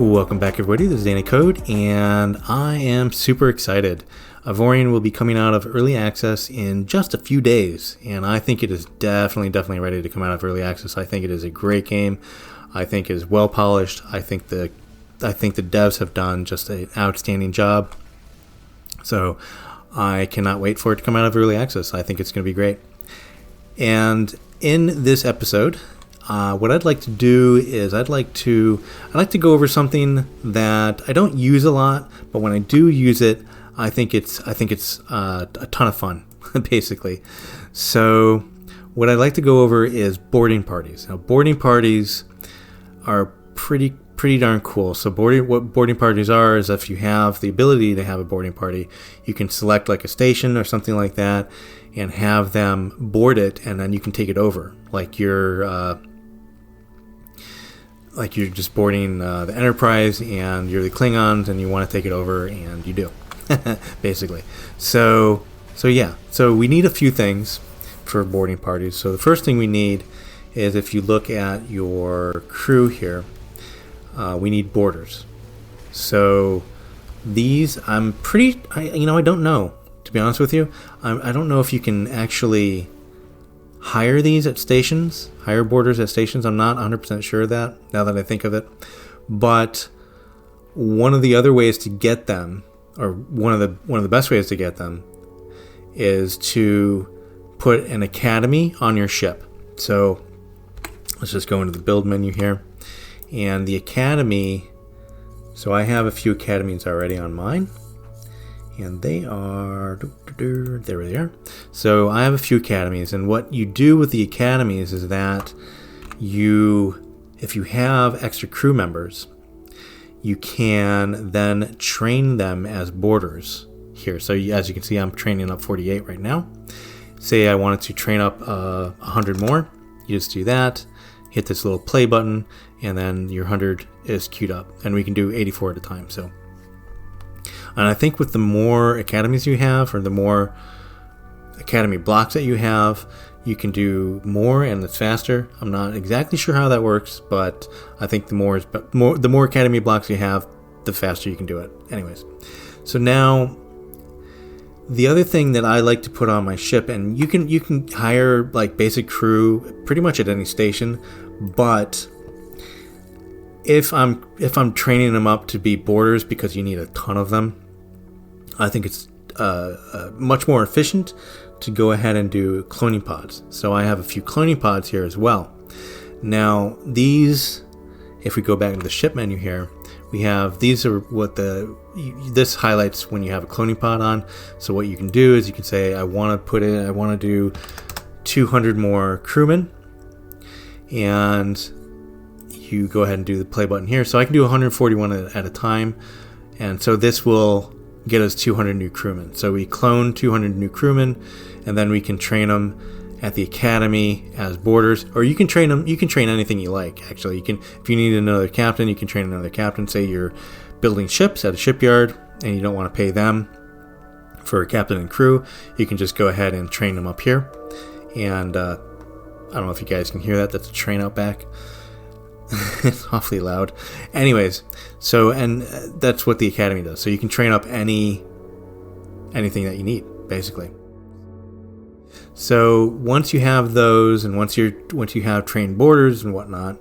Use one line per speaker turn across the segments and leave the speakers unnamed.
Welcome back, everybody. This is DannyCode, and I am super excited. Avorion will be coming out of early access in just a few days, and I think it is definitely ready to come out of early access. I think it is a great game. I think it is well polished. I think the devs have done just an outstanding job. So I cannot wait for it to come out of early access. I think it's going to be great. And in this episode, what I'd like to do is I'd like to go over something that I don't use a lot, but when I do use it, I think it's a ton of fun, basically. So what I'd like to go over is boarding parties. Now, boarding parties are pretty darn cool. So what boarding parties are is if you have the ability to have a boarding party, you can select like a station or something like that and have them board it, and then you can take it over. Like you're just boarding the Enterprise and you're the Klingons and you want to take it over, and you do, basically. So yeah. So we need a few things for boarding parties. So the first thing we need is, if you look at your crew here, we need boarders. So these, I don't know, to be honest with you. I don't know if you can actually hire these at stations, hire boarders at stations. I'm not 100% sure of that, now that I think of it. But one of the other ways to get them, or one of the best ways to get them, is to put an academy on your ship. So let's just go into the build menu here. And the academy, so I have a few academies already on mine. And they are, there they are. So I have a few academies, and what you do with the academies is that if you have extra crew members, you can then train them as boarders here. So as you can see, I'm training up 48 right now. Say I wanted to train up 100 more, you just do that, hit this little play button, and then your 100 is queued up, and we can do 84 at a time. And I think with the more academies you have, or the more academy blocks that you have, you can do more and it's faster. I'm not exactly sure how that works, but I think the more academy blocks you have, the faster you can do it. Anyways, so now the other thing that I like to put on my ship, and you can hire like basic crew pretty much at any station, but if I'm training them up to be boarders, because you need a ton of them, I think it's much more efficient to go ahead and do cloning pods. So I have a few cloning pods here as well. Now these, if we go back into the ship menu here, we have, these are what this highlights when you have a cloning pod on. So what you can do is you can say, I want to do 200 more crewmen, and you go ahead and do the play button here. So I can do 141 at a time, and so this will get us 200 new crewmen. So we clone 200 new crewmen, and then we can train them at the academy as boarders, or you can train them. You can train anything you like. Actually, you can, if you need another captain, you can train another captain. Say you're building ships at a shipyard and you don't want to pay them for a captain and crew, you can just go ahead and train them up here. And I don't know if you guys can hear that. That's a train out back. It's awfully loud. Anyways, so, and that's what the academy does. So you can train up anything that you need, basically. So once you have those, and once you have trained boarders and whatnot,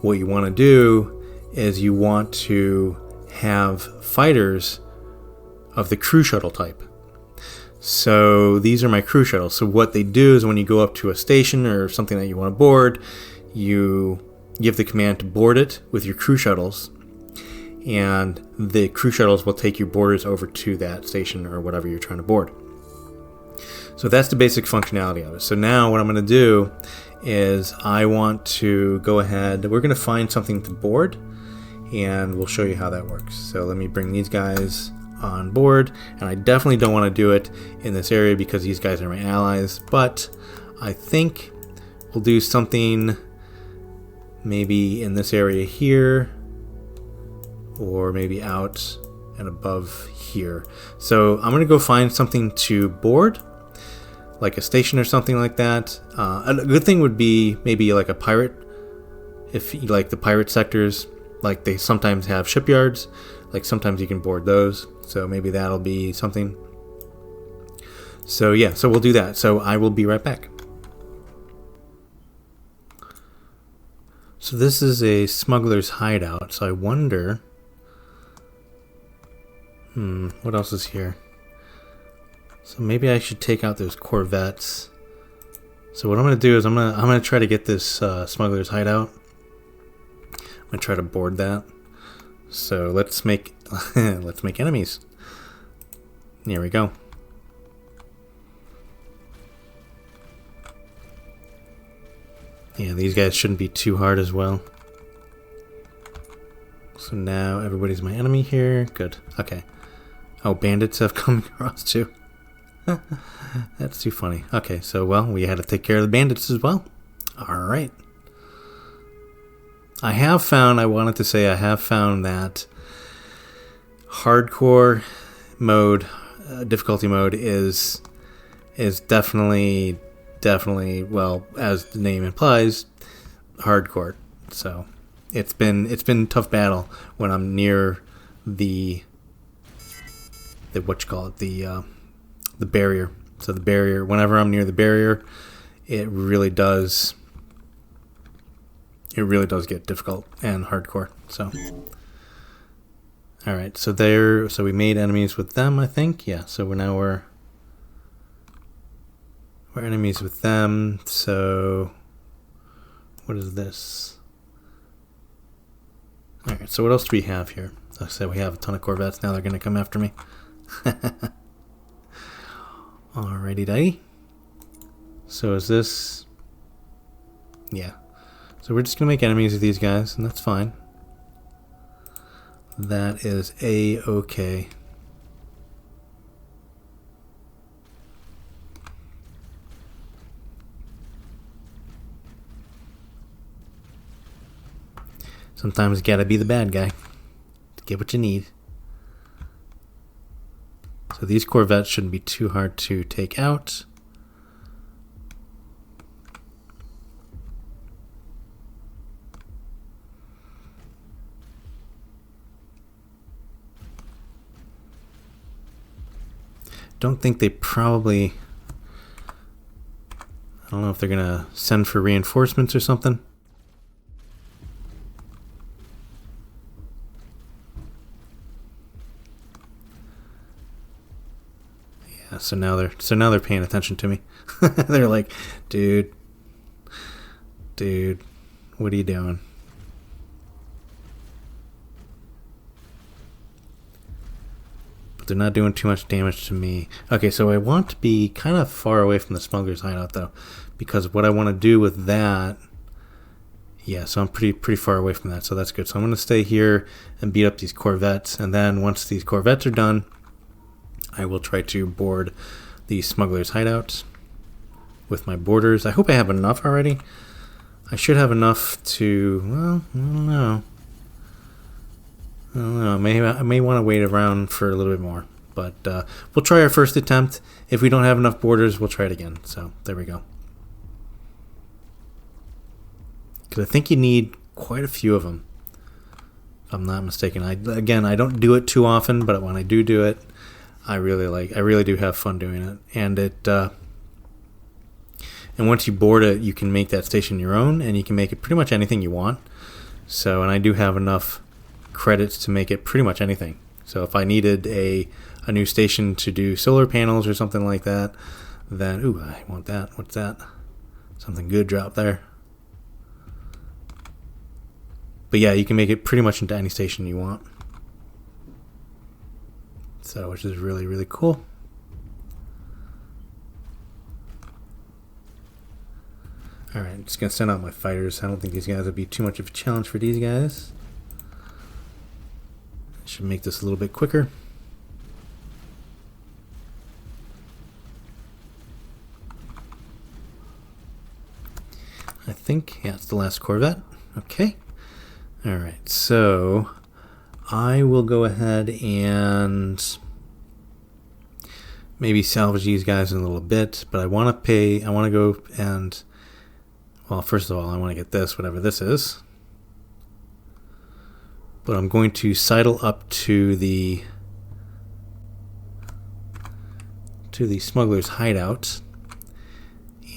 what you want to do is you want to have fighters of the crew shuttle type. So these are my crew shuttles. So what they do is when you go up to a station or something that you want to board, you give the command to board it with your crew shuttles, and the crew shuttles will take your boarders over to that station or whatever you're trying to board. So that's the basic functionality of it. So now what I'm going to do is I want to go ahead, we're going to find something to board, and we'll show you how that works. So let me bring these guys on board, and I definitely don't want to do it in this area because these guys are my allies, but I think we'll do something maybe in this area here, or maybe out and above here. So I'm going to go find something to board, like a station or something like that. A good thing would be maybe like a pirate, if you like the pirate sectors. Like they sometimes have shipyards, like sometimes you can board those. So maybe that'll be something. So yeah, so we'll do that. So I will be right back. So this is a smuggler's hideout. So I wonder, what else is here? So maybe I should take out those corvettes. So what I'm gonna do is I'm gonna try to get this smuggler's hideout. I'm gonna try to board that. So let's make let's make enemies. Here we go. Yeah, these guys shouldn't be too hard as well. So now everybody's my enemy here. Good. Okay. Oh, bandits have come across too. That's too funny. Okay, so well, we had to take care of the bandits as well. Alright. I have found that hardcore mode, difficulty mode is definitely, well, as the name implies, hardcore. So it's been tough battle when I'm near the barrier. So the barrier, whenever I'm near the barrier, it really does get difficult and hardcore. So all right, so we made enemies with them, I think. Yeah, so we're enemies with them. So what is this? All right, so what else do we have here? Like I said, we have a ton of corvettes. Now they're going to come after me. Alrighty ditty. So is this... Yeah. So we're just going to make enemies of these guys, and that's fine. That is A-okay. Sometimes you gotta be the bad guy to get what you need. So these corvettes shouldn't be too hard to take out. Don't think they probably... I don't know if they're gonna send for reinforcements or something. So now they're paying attention to me. They're like, dude, what are you doing? But they're not doing too much damage to me. Okay, so I want to be kind of far away from the smuggler's hideout though, because what I want to do with that, yeah, so I'm pretty far away from that, so that's good. So I'm going to stay here and beat up these corvettes, and then once these corvettes are done, I will try to board the smuggler's hideout with my boarders. I hope I have enough already. I should have enough to, well, I don't know. I may want to wait around for a little bit more. But we'll try our first attempt. If we don't have enough boarders, we'll try it again. So there we go. Because I think you need quite a few of them, if I'm not mistaken. I don't do it too often, but when I do it, I really do have fun doing it. And and once you board it, you can make that station your own, and you can make it pretty much anything you want. So, and I do have enough credits to make it pretty much anything. So if I needed a new station to do solar panels or something like that, then, ooh, I want that. What's that? Something good drop there. But yeah, you can make it pretty much into any station you want. So, which is really, really cool. Alright, I'm just going to send out my fighters. I don't think these guys would be too much of a challenge for these guys. Should make this a little bit quicker. I think, yeah, it's the last Corvette. Okay. Alright, so I will go ahead and maybe salvage these guys in a little bit, but I want to go and, well, first of all, I want to get this, whatever this is. but I'm going to sidle up to the smuggler's hideout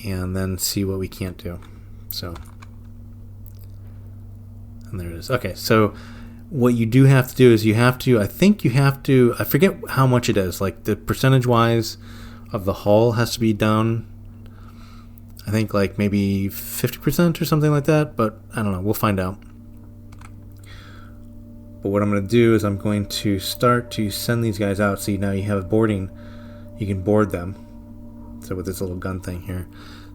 and then see what we can't do. So, and there it is. Okay, so what you do have to do is I forget how much it is, like the percentage wise of the hull has to be down. I think like maybe 50% or something like that, but I don't know, we'll find out. But what I'm going to do is I'm going to start to send these guys out. See, now you have a boarding, you can board them. So with this little gun thing here.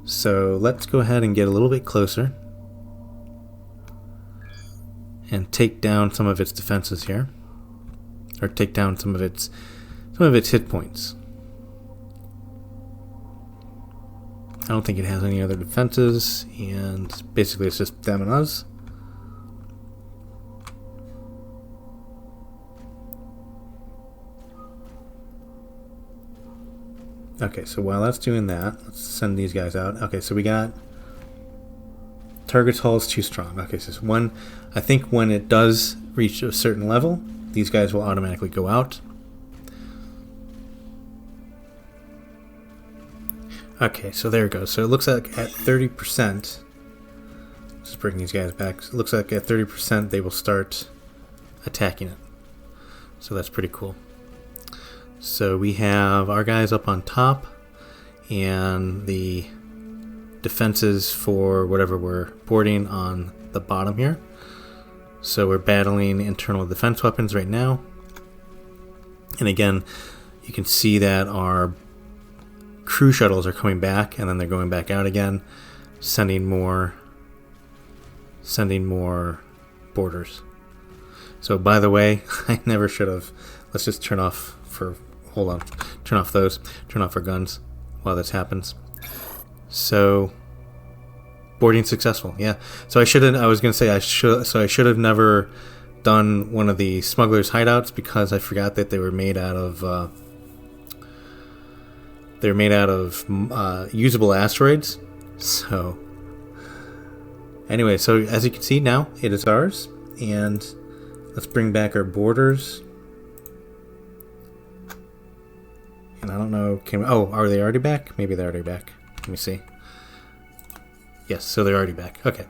So let's go ahead and get a little bit closer and take down some of its defenses here, or take down some of its hit points. I don't think it has any other defenses, and basically it's just them and us. Okay, so while that's doing that, let's send these guys out. Okay, so we got target's hull is too strong. Okay, so I think when it does reach a certain level, these guys will automatically go out. Okay, so there it goes. So it looks like at 30%, just bring these guys back. So it looks like at 30% they will start attacking it. So that's pretty cool. So we have our guys up on top and the defenses for whatever we're boarding on the bottom here. So we're battling internal defense weapons right now. And again, you can see that our crew shuttles are coming back and then they're going back out again, sending more boarders. So by the way, I never should have. Let's just turn off our guns while this happens. So boarding successful. Yeah. So I should have never done one of the smuggler's hideouts because I forgot that they were made out of usable asteroids. So anyway, so as you can see now, it is ours, and let's bring back our boarders. And I don't know, are they already back? Maybe they're already back. Let me see. Yes, so they're already back. Okay.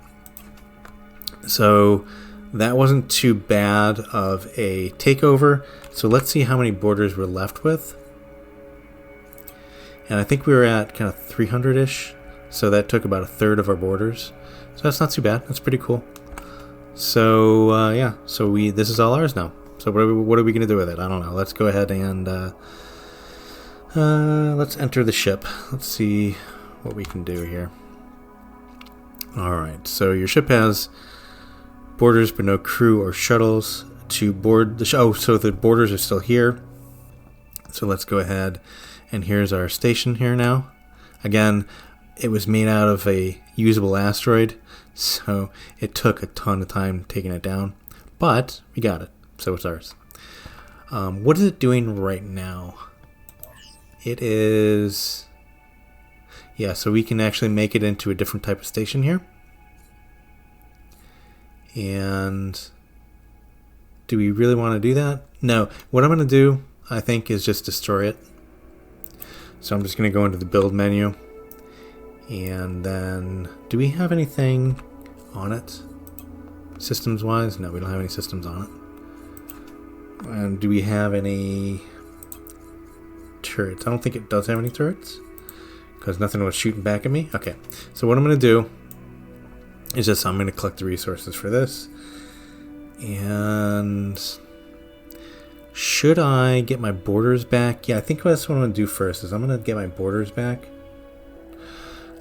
So that wasn't too bad of a takeover. So let's see how many boarders we're left with. And I think we were at kind of 300-ish. So that took about a third of our boarders. So that's not too bad. That's pretty cool. So yeah, so this is all ours now. So what are we going to do with it? I don't know. Let's go ahead and let's enter the ship. Let's see what we can do here. Alright, so your ship has boarders but no crew or shuttles to board the so the boarders are still here. So let's go ahead, and here's our station here now. Again, it was made out of a usable asteroid, so it took a ton of time taking it down. But we got it, so it's ours. What is it doing right now? It is... Yeah, so we can actually make it into a different type of station here. And do we really want to do that? No. What I'm going to do, I think, is just destroy it. So I'm just going to go into the build menu. And then, do we have anything on it? Systems-wise? No, we don't have any systems on it. And do we have any turrets? I don't think it does have any turrets, because nothing was shooting back at me. Okay, so what I'm going to do is just I'm going to collect the resources for this. And should I get my borders back? Yeah, I think that's what I'm going to do first, is I'm going to get my borders back.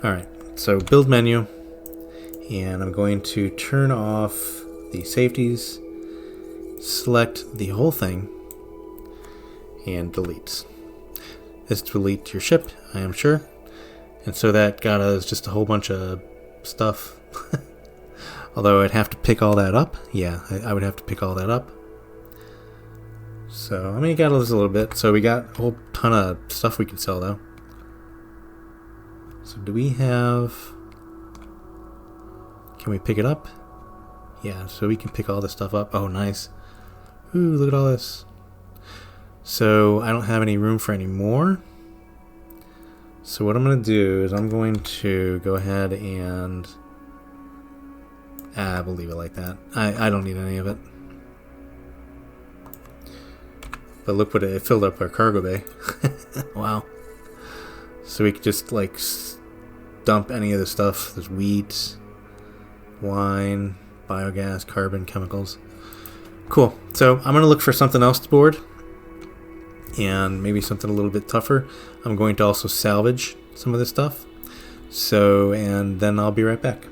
Alright, so build menu, and I'm going to turn off the safeties, select the whole thing, and delete. This delete your ship, I am sure. And so that got us just a whole bunch of stuff. Although I'd have to pick all that up. Yeah, I would have to pick all that up. So, I mean, it got us a little bit. So we got a whole ton of stuff we can sell, though. So do we have... Can we pick it up? Yeah, so we can pick all this stuff up. Oh, nice. Ooh, look at all this. So I don't have any room for any more. So what I'm going to do is I'm going to go ahead and... we'll leave it like that. I don't need any of it. But look what it filled up our cargo bay. Wow. So we could just like dump any of the stuff. There's wheat, wine, biogas, carbon, chemicals. Cool. So I'm going to look for something else to board. And maybe something a little bit tougher. I'm going to also salvage some of this stuff. So, and then I'll be right back.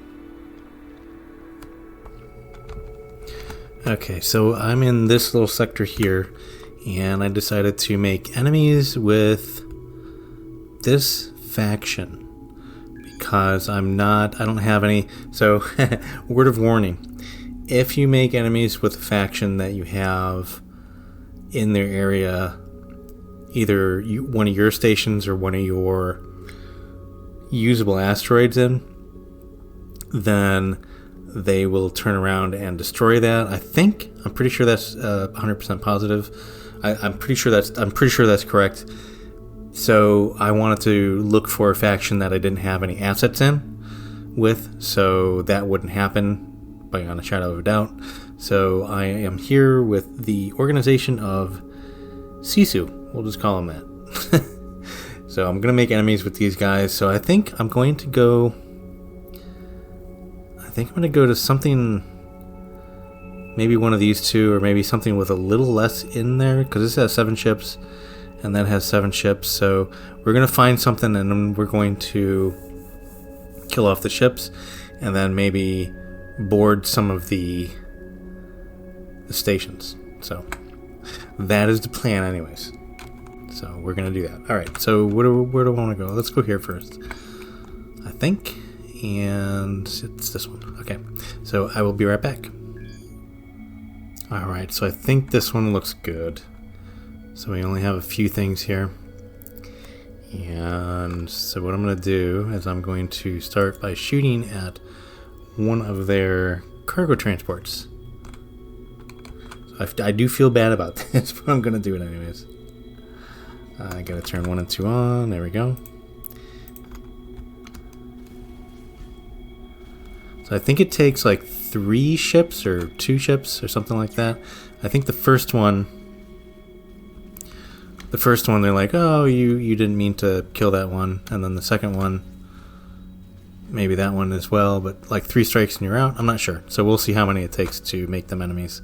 Okay, so I'm in this little sector here, and I decided to make enemies with this faction because I don't have any. So, word of warning: if you make enemies with a faction that you have in their area, either one of your stations or one of your usable asteroids in, then they will turn around and destroy that. I'm pretty sure that's 100% positive. I'm pretty sure that's correct. So I wanted to look for a faction that I didn't have any assets in with, so that wouldn't happen beyond a shadow of a doubt. So I am here with the organization of Sisu. We'll just call them that. So I'm gonna make enemies with these guys. So I think I'm going to go to something, maybe one of these two, or maybe something with a little less in there, because this has 7 ships and that has 7 ships. So we're going to find something, and then we're going to kill off the ships and then maybe board some of the stations. So that is the plan anyways. So we're going to do that. All right, so where do I want to go? Let's go here first, I think. And it's this one. Okay, so I will be right back. Alright, so I think this one looks good. So we only have a few things here. And so what I'm going to do is I'm going to start by shooting at one of their cargo transports. So I do feel bad about this, but I'm going to do it anyways. I got to turn 1 and 2 on. There we go. So I think it takes like 3 ships or 2 ships or something like that. I think the first one they're like, oh, you didn't mean to kill that one. And then the second one, maybe that one as well. But like 3 strikes and you're out. I'm not sure. So we'll see how many it takes to make them enemies.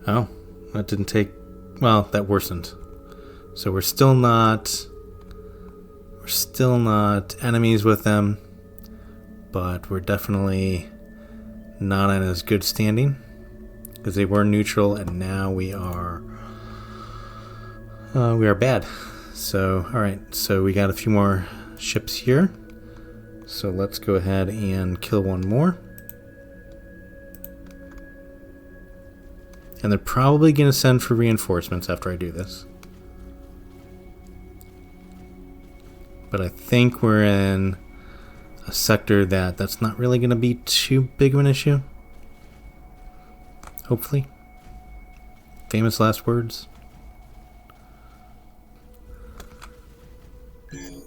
Oh, that didn't take... Well, that worsened. So we're still not enemies with them, but we're definitely not in as good standing because they were neutral, and now we are bad. So all right, so we got a few more ships here, so let's go ahead and kill one more, and they're probably going to send for reinforcements after I do this. But I think we're in a sector that's not really going to be too big of an issue. Hopefully. Famous last words.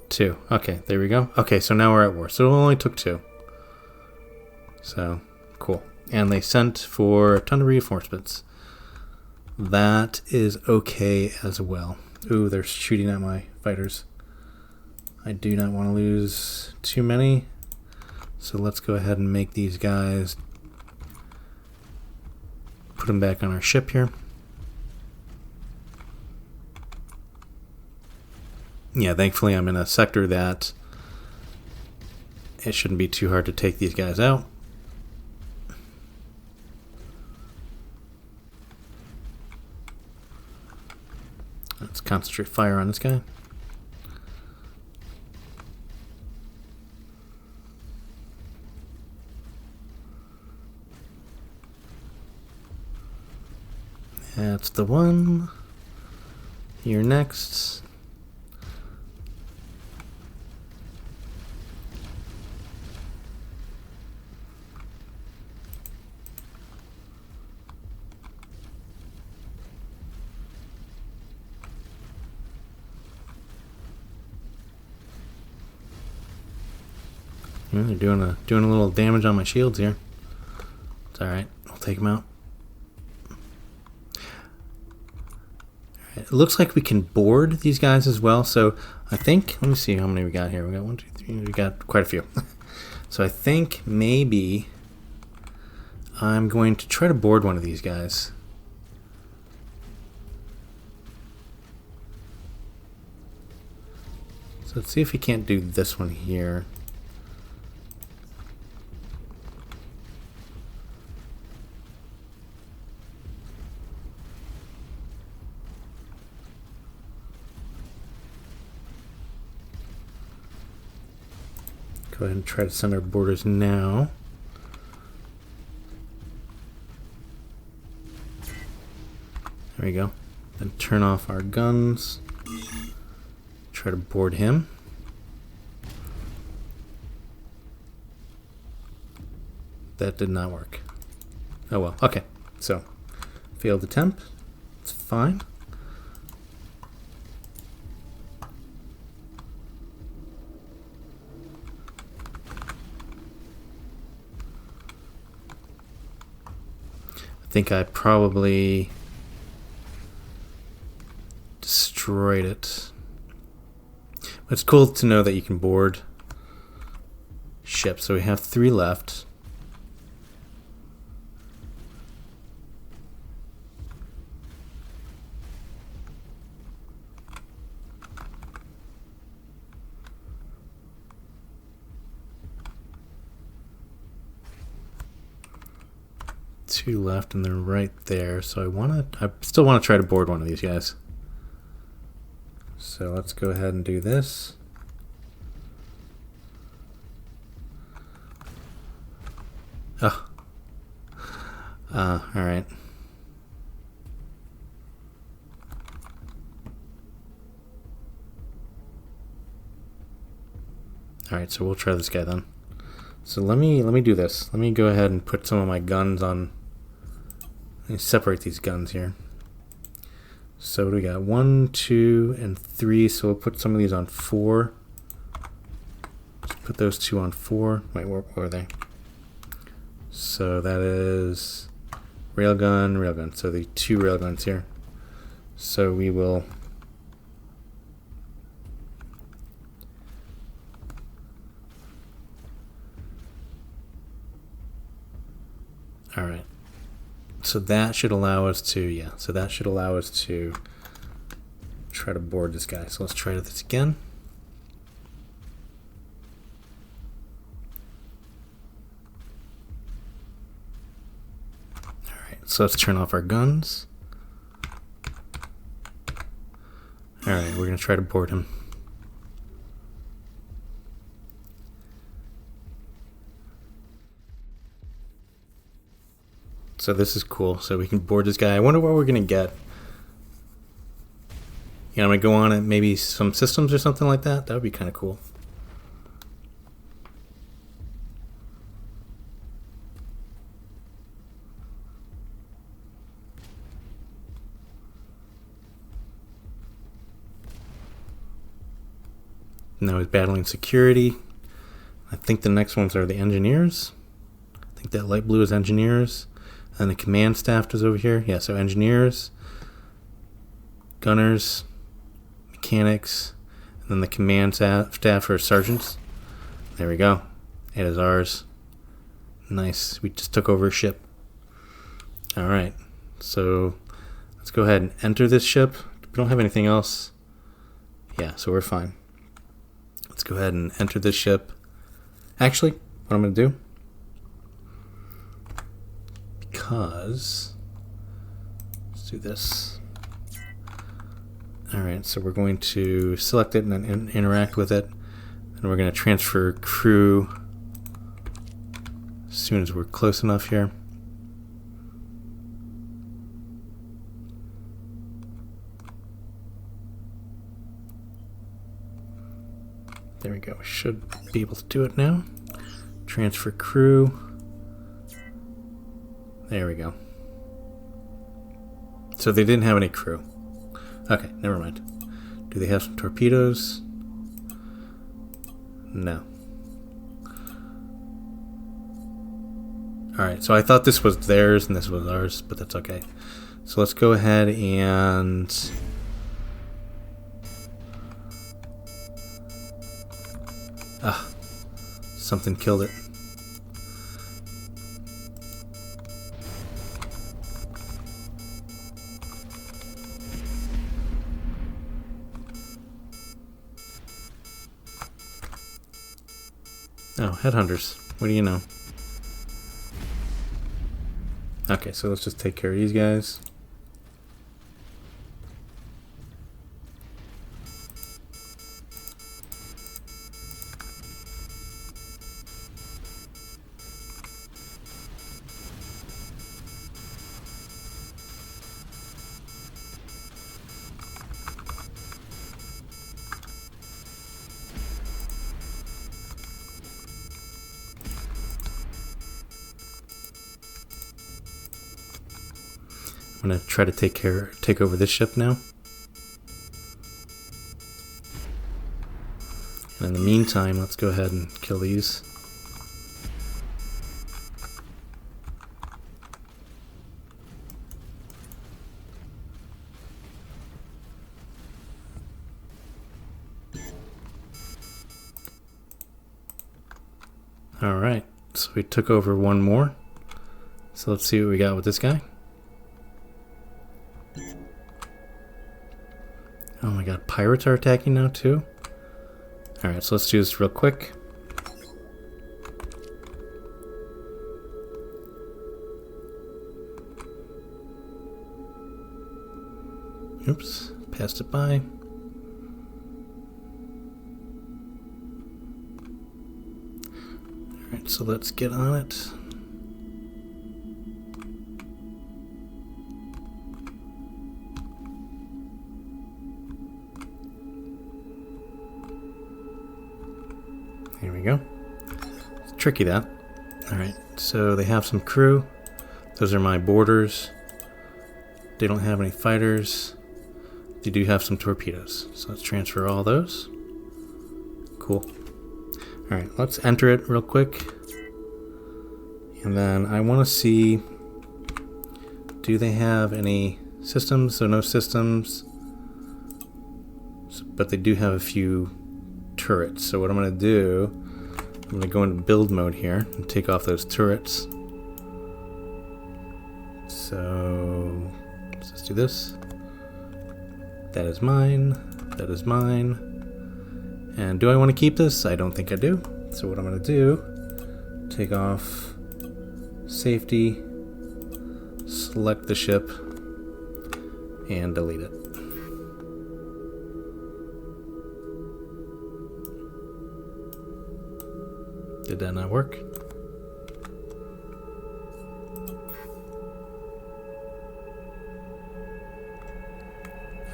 2. Okay, there we go. Okay, so now we're at war. So it only took 2. So, cool. And they sent for a ton of reinforcements. That is okay as well. Ooh, they're shooting at my fighters. I do not want to lose too many, so let's go ahead and make these guys, put them back on our ship here. Yeah, thankfully I'm in a sector that it shouldn't be too hard to take these guys out. Let's concentrate fire on this guy. That's the one. You're next. Yeah, they're doing a little damage on my shields here. It's all right. I'll take them out. It looks like we can board these guys as well. So I think, let me see how many we got here. We got 1, 2, 3. We got quite a few. So I think maybe I'm going to try to board one of these guys. So let's see if we can't do this one here. Go ahead and try to send our boarders now. There we go. Then turn off our guns. Try to board him. That did not work. Oh well. Okay. So, failed attempt. It's fine. I think I probably destroyed it. But it's cool to know that you can board ships. So we have 3 left. Two left, and they're right there. So I still want to try to board one of these guys. So let's go ahead and do this. Oh. All right. All right, so we'll try this guy then. So let me do this. Let me go ahead and put some of my guns on. Let me separate these guns here. So what do we got? 1, 2, and 3. So we'll put some of these on 4. Let's put those 2 on 4. Wait, where are they? So that is railgun, railgun. So the 2 railguns here. So we will all right. So that should allow us to, yeah, so that should allow us to try to board this guy. So let's try this again. All right, so let's turn off our guns. All right, we're going to try to board him. So this is cool. So we can board this guy. I wonder what we're going to get. You know, I'm going to go on it, maybe some systems or something like that. That would be kind of cool. Now he's battling security. I think the next ones are the engineers. I think that light blue is engineers. And the command staff is over here. Yeah, so engineers, gunners, mechanics, and then the command staff are sergeants. There we go. It is ours. Nice. We just took over a ship. All right. So let's go ahead and enter this ship. We don't have anything else. Yeah, so we're fine. Let's go ahead and enter this ship. Actually, what I'm going to do, because let's do this. All right, so we're going to select it and then interact with it, and we're going to transfer crew as soon as we're close enough here. There we go. We should be able to do it now. Transfer crew. There we go. So they didn't have any crew. Okay, never mind. Do they have some torpedoes? No. Alright, so I thought this was theirs and this was ours, but that's okay. So let's go ahead and... Ah, something killed it. Oh, headhunters. What do you know? Okay, so let's just take care of these guys. I'm gonna try to take over this ship now. And in the meantime, let's go ahead and kill these. Alright, so we took over one more. So let's see what we got with this guy. Oh my god, pirates are attacking now too? Alright, so let's do this real quick. Oops, passed it by. Alright, so let's get on it. Here we go. It's tricky, that. Alright, so they have some crew. Those are my boarders. They don't have any fighters. They do have some torpedoes. So let's transfer all those. Cool. Alright, let's enter it real quick. And then I want to see, do they have any systems? So no systems. But they do have a few turrets. So what I'm going to do, I'm going to go into build mode here and take off those turrets. So let's just do this. That is mine. That is mine. And do I want to keep this? I don't think I do. So what I'm going to do, take off safety, select the ship, and delete it. Did that not work?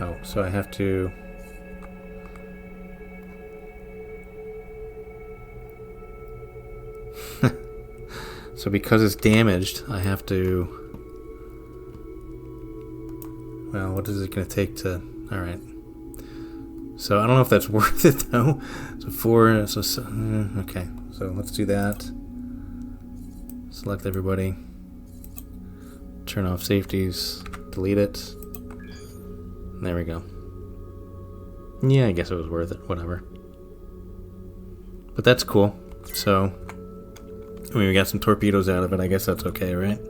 Oh, so I have to... So because it's damaged, I have to... Well, what is it going to take to... Alright. So I don't know if that's worth it, though. So okay. So let's do that. Select everybody. Turn off safeties. Delete it. There we go. Yeah, I guess it was worth it. Whatever. But that's cool. So, I mean, we got some torpedoes out of it. I guess that's okay, right?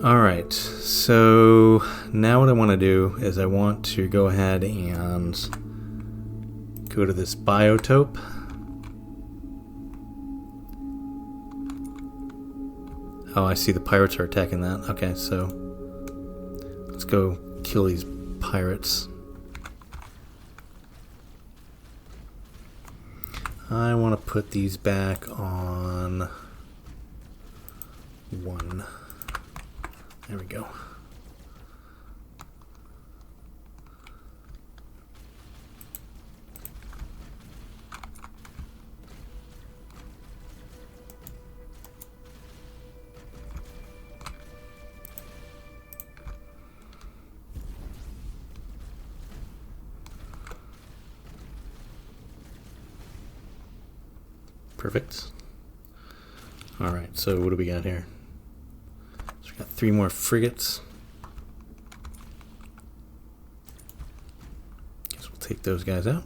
Alright. So, now what I want to do is I want to go ahead and go to this biodome. Oh, I see the pirates are attacking that. Okay, so let's go kill these pirates. I want to put these back on 1. There we go. Perfect. Alright, so what do we got here? So we got 3 more frigates. Guess we'll take those guys out.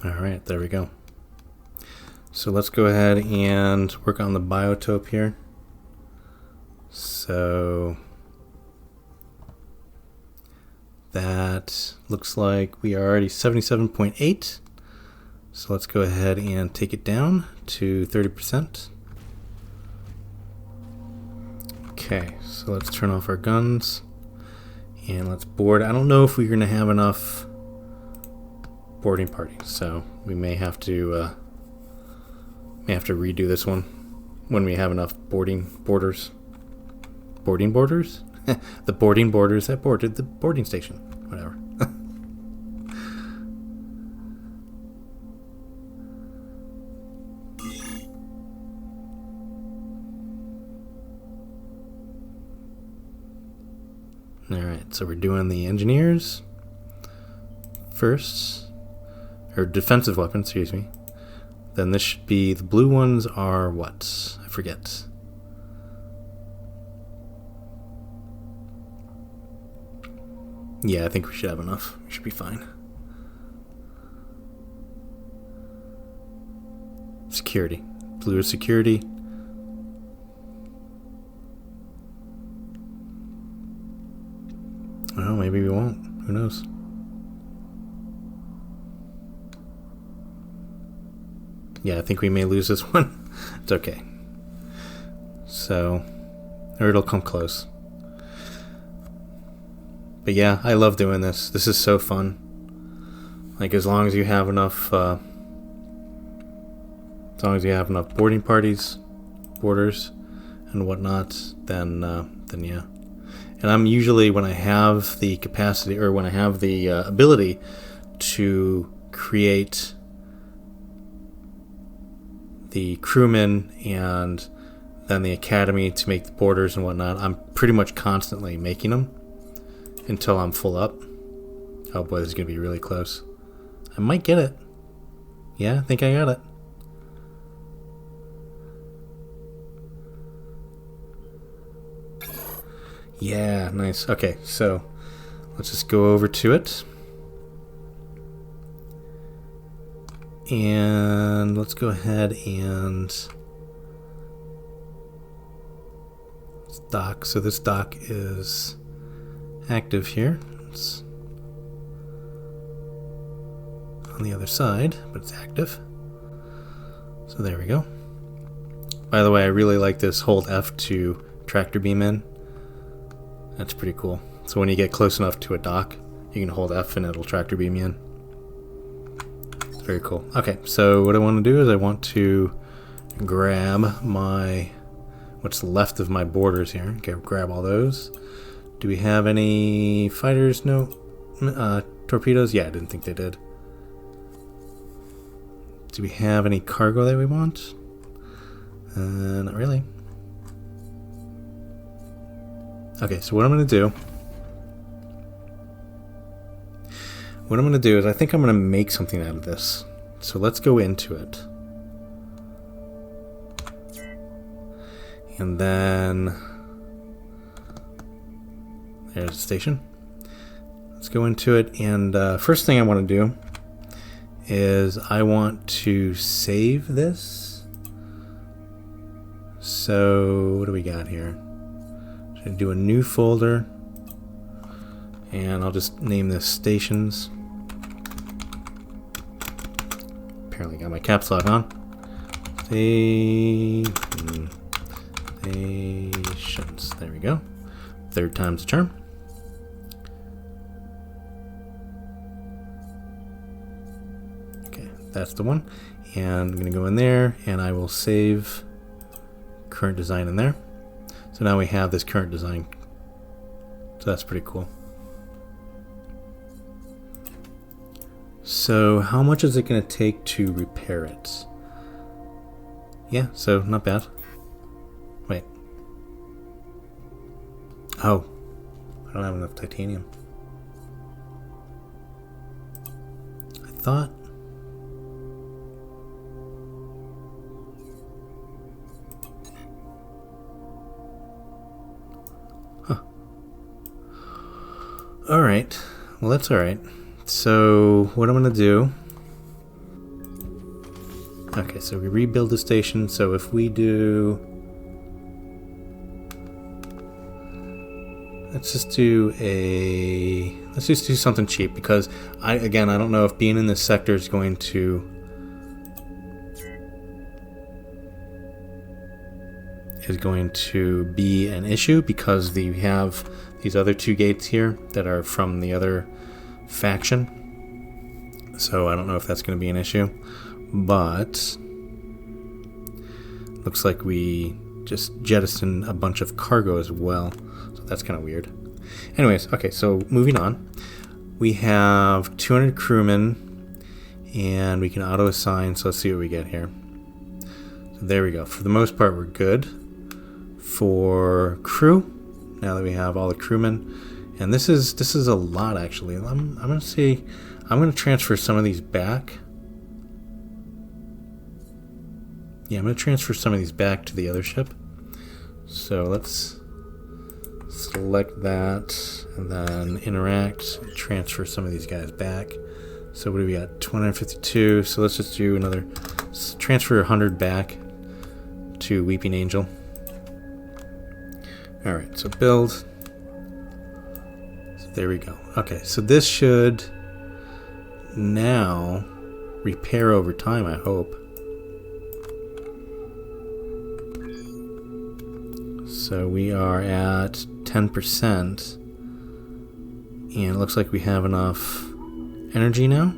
Alright, there we go. So let's go ahead and work on the biotope here. So that looks like we are already 77.8. So let's go ahead and take it down to 30%. Okay, so let's turn off our guns and let's board. I don't know if we're going to have enough boarding parties, so we may have to redo this one when we have enough boarding borders. Boarding borders? The boarding borders that boarded the boarding station. Whatever. Alright, so we're doing the engineers first. Or defensive weapons, excuse me. Then this should be, the blue ones are what? I forget. Yeah, I think we should have enough. We should be fine. Security. Blue is security. Well, maybe we won't. Who knows? Yeah, I think we may lose this one. It's okay. So, or it'll come close. But yeah, I love doing this. This is so fun. Like, as long as you have enough boarding parties, borders, and whatnot, then yeah. And I'm usually, when I have the capacity, or when I have the ability to create the crewmen and then the academy to make the borders and whatnot, I'm pretty much constantly making them until I'm full up. Oh boy, this is going to be really close. I might get it. Yeah, I think I got it. Yeah, nice. Okay, so let's just go over to it. And let's go ahead and dock. So this dock is active here. It's on the other side, but it's active. So there we go. By the way, I really like this hold F to tractor beam in. That's pretty cool. So when you get close enough to a dock, you can hold F and it'll tractor beam you in. Very cool. Okay, so what I want to do is I want to grab my, what's left of my borders here. Okay, grab all those. Do we have any fighters? No. Torpedoes? Yeah, I didn't think they did. Do we have any cargo that we want? Not really. Okay, so what I'm going to do... What I'm going to do is I think I'm going to make something out of this. So let's go into it. And then... There's the station. Let's go into it, and first thing I want to do is I want to save this. So what do we got here? Should I do a new folder? And I'll just name this stations. Apparently got my caps lock on. Stations. There we go. Third time's the charm. Okay, that's the one. And I'm going to go in there and I will save current design in there. So now we have this current design. So that's pretty cool. So how much is it going to take to repair it? Yeah, so not bad. Wait. Oh, I don't have enough titanium. I thought... Huh. Alright. Well, that's alright. So, what I'm going to do... Okay, so we rebuild the station. So if we do... Let's just do something cheap, because I don't know if being in this sector is going to be an issue, because we have these other two gates here that are from the other faction. So I don't know if that's going to be an issue, but looks like we just jettisoned a bunch of cargo as well. So that's kind of weird. Anyways, okay, so moving on. We have 200 crewmen, and we can auto-assign, so let's see what we get here. So there we go. For the most part, we're good. For crew, now that we have all the crewmen, and this is a lot, actually. I'm going to transfer some of these back. Yeah, I'm going to transfer some of these back to the other ship. So let's select that and then interact, transfer some of these guys back. So what do we got? 252. So let's just do another transfer 100 back to Weeping Angel. Alright, so build. So there we go. Okay, so this should now repair over time, I hope. So we are at 10%, and it looks like we have enough energy now.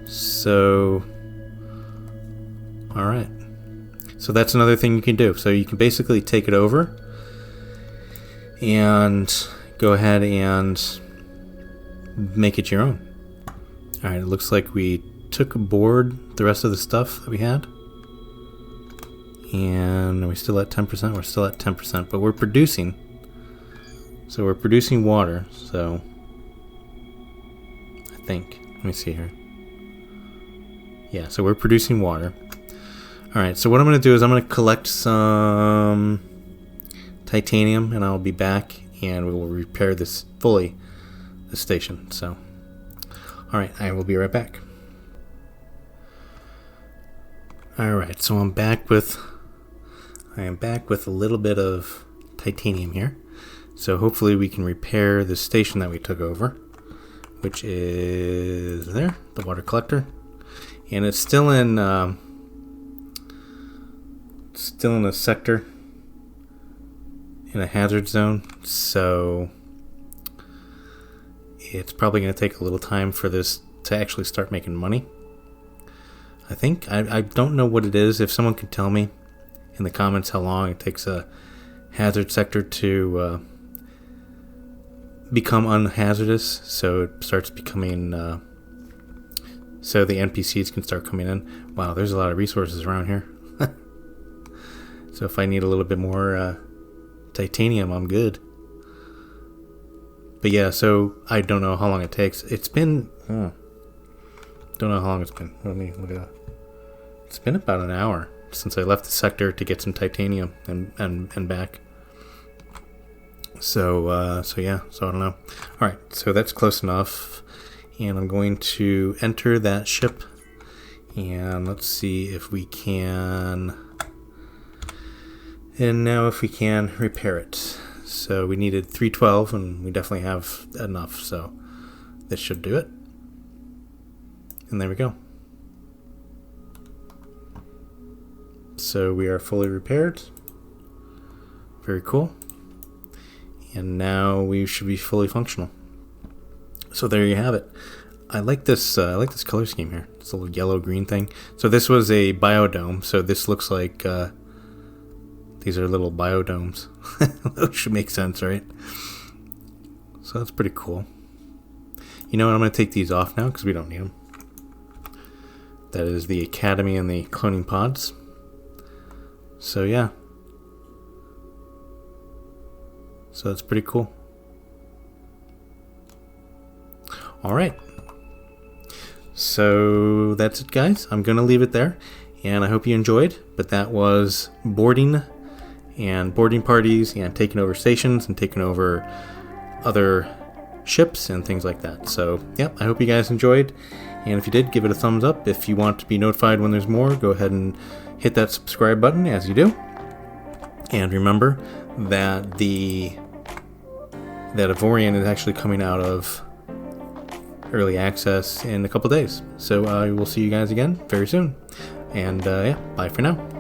So, alright. So that's another thing you can do. So you can basically take it over and go ahead and make it your own. Alright, it looks like we took aboard the rest of the stuff that we had. And are we still at 10%? We're still at 10%, but we're producing. So we're producing water, so I think. Let me see here. Yeah, so we're producing water. Alright, so what I'm going to do is I'm going to collect some titanium, and I'll be back, and we will repair this fully, the station. So, alright, I will be right back. Alright, so I am back with a little bit of titanium here. So hopefully we can repair the station that we took over, which is there, the water collector. And it's still in a sector, in a hazard zone, so it's probably going to take a little time for this to actually start making money. I think. I don't know what it is. If someone can tell me in the comments how long it takes a hazard sector to become unhazardous, so it starts becoming so the NPCs can start coming in. Wow, there's a lot of resources around here. So if I need a little bit more titanium, I'm good. But yeah, so I don't know how long it takes. It's been don't know how long it's been. Let me look at that. It's been about an hour since I left the sector to get some titanium and back. So yeah, so I don't know. Alright, so that's close enough. And I'm going to enter that ship. And let's see if we can... And now if we can repair it. So we needed 312, and we definitely have enough. So this should do it. And there we go. So we are fully repaired. Very cool. And now we should be fully functional. So there you have it. I like this color scheme here. It's a little yellow-green thing. So this was a biodome. So this looks like these are little biodomes. That should make sense, right? So that's pretty cool. You know what? I'm going to take these off now because we don't need them. That is the Academy and the cloning pods. So yeah. So that's pretty cool. Alright. So that's it, guys. I'm going to leave it there. And I hope you enjoyed. But that was boarding and boarding parties and taking over stations and taking over other ships and things like that. So, yep, I hope you guys enjoyed. And if you did, give it a thumbs up. If you want to be notified when there's more, go ahead and hit that subscribe button as you do. And remember that that Avorion is actually coming out of early access in a couple days. So I will see you guys again very soon. And yeah, bye for now.